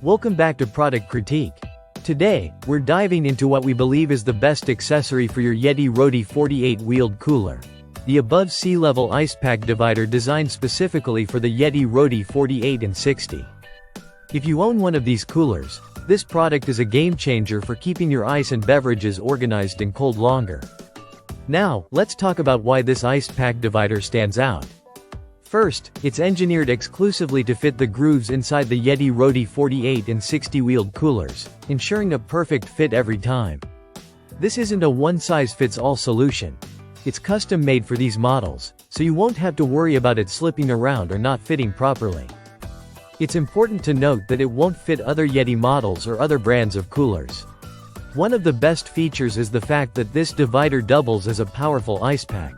Welcome back to Product Critique. Today, we're diving into what we believe is the best accessory for your Yeti Roadie 48-wheeled cooler. The above sea level ice pack divider designed specifically for the Yeti Roadie 48 and 60. If you own one of these coolers, this product is a game changer for keeping your ice and beverages organized and cold longer. Now, let's talk about why this ice pack divider stands out. First, it's engineered exclusively to fit the grooves inside the Yeti Roadie 48 and 60-wheeled coolers, ensuring a perfect fit every time. This isn't a one-size-fits-all solution. It's custom-made for these models, so you won't have to worry about it slipping around or not fitting properly. It's important to note that it won't fit other Yeti models or other brands of coolers. One of the best features is the fact that this divider doubles as a powerful ice pack.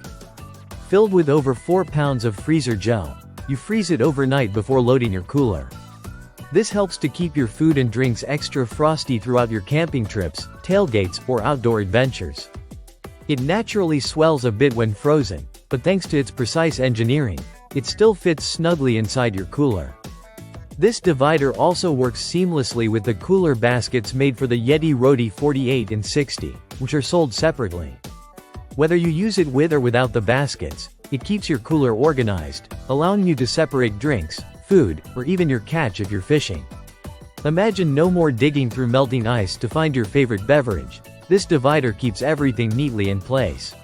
Filled with over 4 pounds of freezer gel, you freeze it overnight before loading your cooler. This helps to keep your food and drinks extra frosty throughout your camping trips, tailgates, or outdoor adventures. It naturally swells a bit when frozen, but thanks to its precise engineering, it still fits snugly inside your cooler. This divider also works seamlessly with the cooler baskets made for the Yeti Roadie 48 and 60, which are sold separately. Whether you use it with or without the baskets, it keeps your cooler organized, allowing you to separate drinks, food, or even your catch if you're fishing. Imagine no more digging through melting ice to find your favorite beverage. This divider keeps everything neatly in place.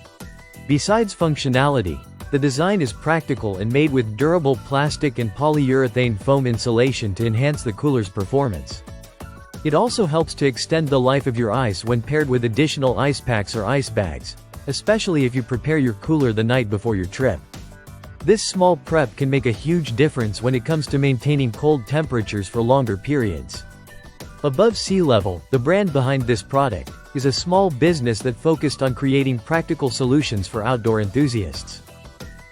Besides functionality, the design is practical and made with durable plastic and polyurethane foam insulation to enhance the cooler's performance. It also helps to extend the life of your ice when paired with additional ice packs or ice bags, especially if you prepare your cooler the night before your trip. This small prep can make a huge difference when it comes to maintaining cold temperatures for longer periods. Above Sea Level, the brand behind this product, is a small business that focused on creating practical solutions for outdoor enthusiasts.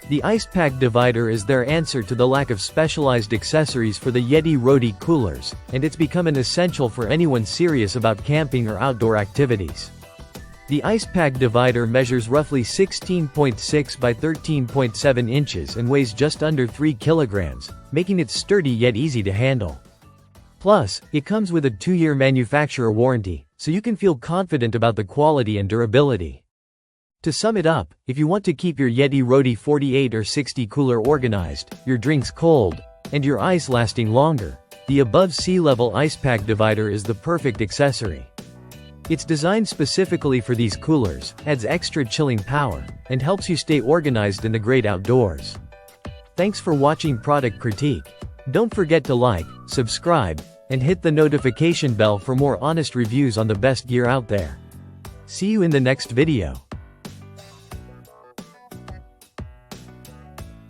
The ice pack divider is their answer to the lack of specialized accessories for the Yeti Roadie coolers, and it's become an essential for anyone serious about camping or outdoor activities. The ice pack divider measures roughly 16.6 by 13.7 inches and weighs just under 3 kilograms, making it sturdy yet easy to handle. Plus, it comes with a 2-year manufacturer warranty, so you can feel confident about the quality and durability. To sum it up, if you want to keep your Yeti Roadie 48 or 60 cooler organized, your drinks cold, and your ice lasting longer, the above sea level ice pack divider is the perfect accessory. It's designed specifically for these coolers, adds extra chilling power, and helps you stay organized in the great outdoors. Thanks for watching Product Critique. Don't forget to like, subscribe, and hit the notification bell for more honest reviews on the best gear out there. See you in the next video.